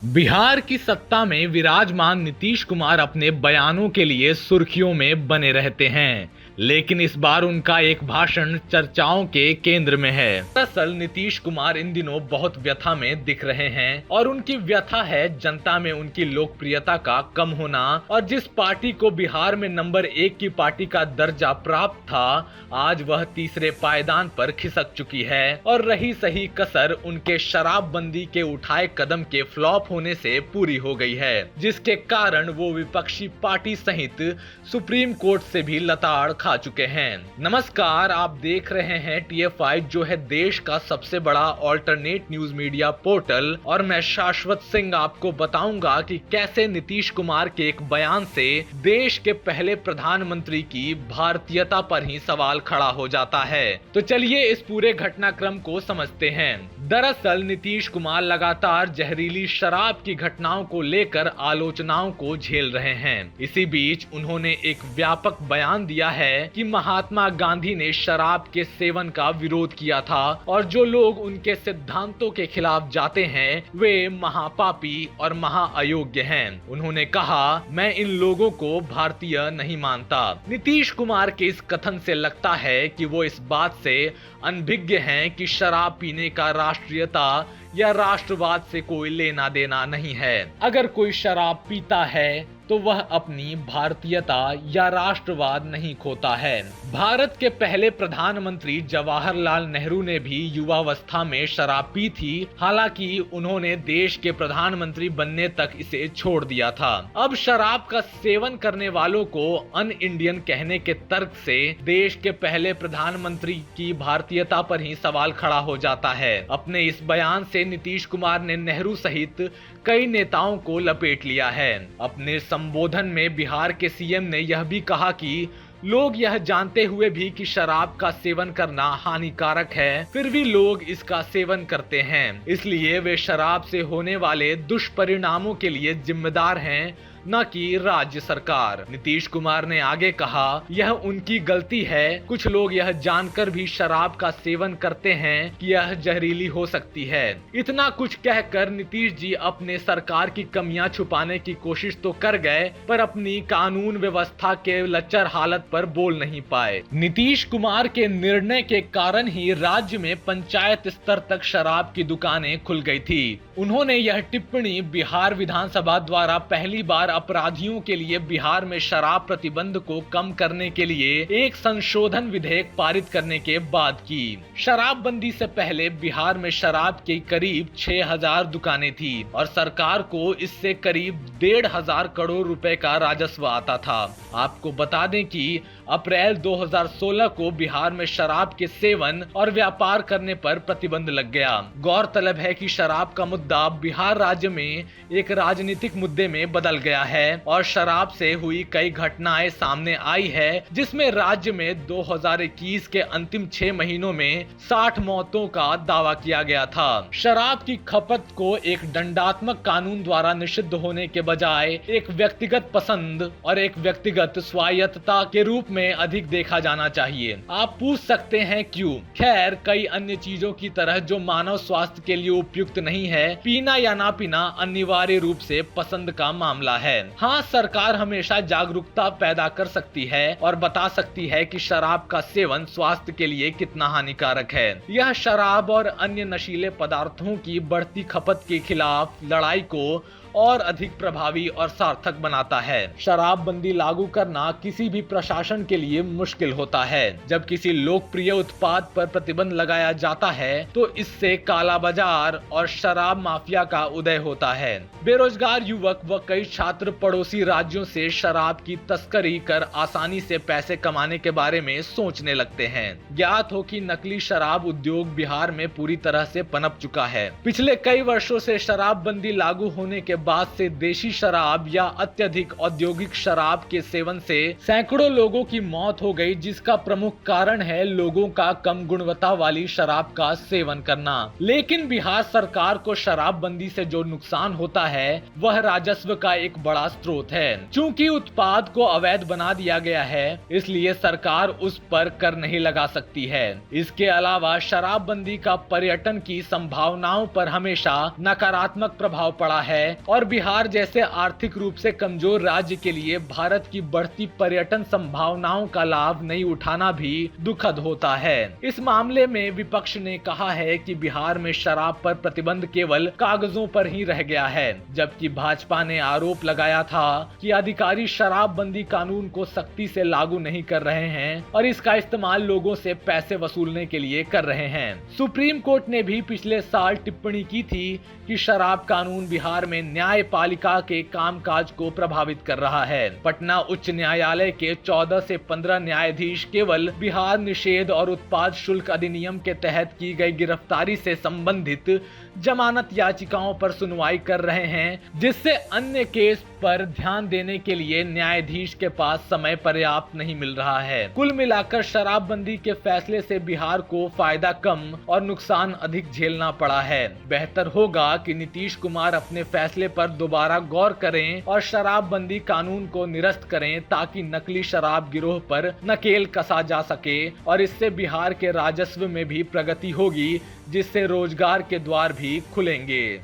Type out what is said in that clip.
बिहार की सत्ता में विराजमान नीतीश कुमार अपने बयानों के लिए सुर्खियों में बने रहते हैं, लेकिन इस बार उनका एक भाषण चर्चाओं के केंद्र में है। दरअसल नीतीश कुमार इन दिनों बहुत व्यथा में दिख रहे हैं और उनकी व्यथा है जनता में उनकी लोकप्रियता का कम होना, और जिस पार्टी को बिहार में नंबर 1 की पार्टी का दर्जा प्राप्त था, आज वह तीसरे पायदान पर खिसक चुकी है और रही सही कसर उनके शराबबंदी के उठाए कदम के फ्लॉप होने से पूरी हो गई है, जिसके कारण वो विपक्षी पार्टी सहित सुप्रीम कोर्ट से भी लताड़ खा चुके हैं। नमस्कार, आप देख रहे हैं TF5, जो है देश का सबसे बड़ा ऑल्टरनेट न्यूज मीडिया पोर्टल, और मैं शाश्वत सिंह आपको बताऊंगा कि कैसे नीतीश कुमार के एक बयान से देश के पहले प्रधानमंत्री की भारतीयता पर ही सवाल खड़ा हो जाता है। तो चलिए इस पूरे घटनाक्रम को समझते हैं। दरअसल नीतीश कुमार लगातार जहरीली शराब की घटनाओं को लेकर आलोचनाओं को झेल रहे हैं। इसी बीच उन्होंने एक व्यापक बयान दिया है कि महात्मा गांधी ने शराब के सेवन का विरोध किया था और जो लोग उनके सिद्धांतों के खिलाफ जाते हैं वे महापापी और महाअयोग्य हैं। उन्होंने कहा, मैं इन लोगों को भारतीय नहीं मानता। नीतीश कुमार के इस कथन से लगता है कि वो इस बात से अनभिज्ञ हैं कि शराब पीने का राष्ट्रीयता या राष्ट्रवाद से कोई लेना देना नहीं है। अगर कोई शराब पीता है तो वह अपनी भारतीयता या राष्ट्रवाद नहीं खोता है। भारत के पहले प्रधानमंत्री जवाहरलाल नेहरू ने भी युवावस्था में शराब पी थी, हालांकि उन्होंने देश के प्रधानमंत्री बनने तक इसे छोड़ दिया था। अब शराब का सेवन करने वालों को अन इंडियन कहने के तर्क से देश के पहले प्रधानमंत्री की भारतीयता पर ही सवाल खड़ा हो जाता है। अपने इस बयान से नीतीश कुमार ने नेहरू सहित कई नेताओं को लपेट लिया है। अपने संबोधन में बिहार के सीएम ने यह भी कहा कि लोग यह जानते हुए भी कि शराब का सेवन करना हानिकारक है, फिर भी लोग इसका सेवन करते हैं, इसलिए वे शराब से होने वाले दुष्परिणामों के लिए जिम्मेदार हैं, न कि राज्य सरकार। नीतीश कुमार ने आगे कहा, यह उनकी गलती है। कुछ लोग यह जानकर भी शराब का सेवन करते हैं कि यह जहरीली हो सकती है। इतना कुछ कहकर नीतीश जी अपने सरकार की कमियां छुपाने की कोशिश तो कर गए, पर अपनी कानून व्यवस्था के लच्चर हालत पर बोल नहीं पाए। नीतीश कुमार के निर्णय के कारण ही राज्य में पंचायत स्तर तक शराब की दुकानें खुल गई थी। उन्होंने यह टिप्पणी बिहार विधानसभा द्वारा पहली बार अपराधियों के लिए बिहार में शराब प्रतिबंध को कम करने के लिए एक संशोधन विधेयक पारित करने के बाद की। शराबबंदी से पहले बिहार में शराब की करीब 6000 दुकानें थी और सरकार को इससे करीब 1500 करोड़ रुपए का राजस्व आता था। आपको बता दें कि अप्रैल 2016 को बिहार में शराब के सेवन और व्यापार करने पर प्रतिबंध लग गया। गौरतलब है कि शराब का मुद्दा बिहार राज्य में एक राजनीतिक मुद्दे में बदल गया है और शराब से हुई कई घटनाएं सामने आई है, जिसमें राज्य में 2021 के अंतिम 6 महीनों में 60 मौतों का दावा किया गया था। शराब की खपत को एक दंडात्मक कानून द्वारा निषिद्ध होने के बजाय एक व्यक्तिगत पसंद और एक व्यक्तिगत स्वायत्तता के रूप में अधिक देखा जाना चाहिए। आप पूछ सकते हैं क्यों? खैर, कई अन्य चीजों की तरह जो मानव स्वास्थ्य के लिए उपयुक्त नहीं है, पीना या ना पीना अनिवार्य रूप से पसंद का मामला है। हाँ, सरकार हमेशा जागरूकता पैदा कर सकती है और बता सकती है कि शराब का सेवन स्वास्थ्य के लिए कितना हानिकारक है। यह शराब और अन्य नशीले पदार्थों की बढ़ती खपत के खिलाफ लड़ाई को और अधिक प्रभावी और सार्थक बनाता है। शराबबंदी लागू करना किसी भी प्रशासन के लिए मुश्किल होता है। जब किसी लोकप्रिय उत्पाद पर प्रतिबंध लगाया जाता है तो इससे काला बाजार और शराब माफिया का उदय होता है। बेरोजगार युवक व कई छात्र पड़ोसी राज्यों से शराब की तस्करी कर आसानी से पैसे कमाने के बारे में सोचने लगते हैं। ज्ञात हो कि नकली शराब उद्योग बिहार में पूरी तरह से पनप चुका है। पिछले कई वर्षों से शराबबंदी लागू होने के बाद से देशी शराब या अत्यधिक औद्योगिक शराब के सेवन से सैकड़ों लोगों की मौत हो गई, जिसका प्रमुख कारण है लोगों का कम गुणवत्ता वाली शराब का सेवन करना। लेकिन बिहार सरकार को शराबबंदी से जो नुकसान होता है वह राजस्व का एक बड़ा स्रोत है। चूंकि उत्पाद को अवैध बना दिया गया है, इसलिए सरकार उस पर कर नहीं लगा सकती है। इसके अलावा शराबबंदी का पर्यटन की संभावनाओं पर हमेशा नकारात्मक प्रभाव पड़ा है और बिहार जैसे आर्थिक रूप से कमजोर राज्य के लिए भारत की बढ़ती पर्यटन संभावनाओं का लाभ नहीं उठाना भी दुखद होता है। इस मामले में विपक्ष ने कहा है कि बिहार में शराब पर प्रतिबंध केवल कागजों पर ही रह गया है, जबकि भाजपा ने आरोप लगाया था कि अधिकारी शराबबंदी कानून को सख्ती से लागू नहीं कर रहे हैं और इसका इस्तेमाल लोगों से पैसे वसूलने के लिए कर रहे हैं। सुप्रीम कोर्ट ने भी पिछले साल टिप्पणी की थी कि शराब कानून बिहार में न्यायपालिका के कामकाज को प्रभावित कर रहा है। पटना उच्च न्यायालय के 14 से 15 न्यायाधीश केवल बिहार निषेध और उत्पाद शुल्क अधिनियम के तहत की गई गिरफ्तारी से संबंधित जमानत याचिकाओं पर सुनवाई कर रहे हैं, जिससे अन्य केस पर ध्यान देने के लिए न्यायाधीश के पास समय पर्याप्त नहीं मिल रहा है। कुल मिलाकर शराबबंदी के फैसले से बिहार को फायदा कम और नुकसान अधिक झेलना पड़ा है। बेहतर होगा कि नीतीश कुमार अपने फैसले पर दोबारा गौर करें और शराबबंदी कानून को निरस्त करें, ताकि नकली शराब गिरोह पर नकेल कसा जा सके और इससे बिहार के राजस्व में भी प्रगति होगी, जिससे रोजगार के द्वार भी खुलेंगे।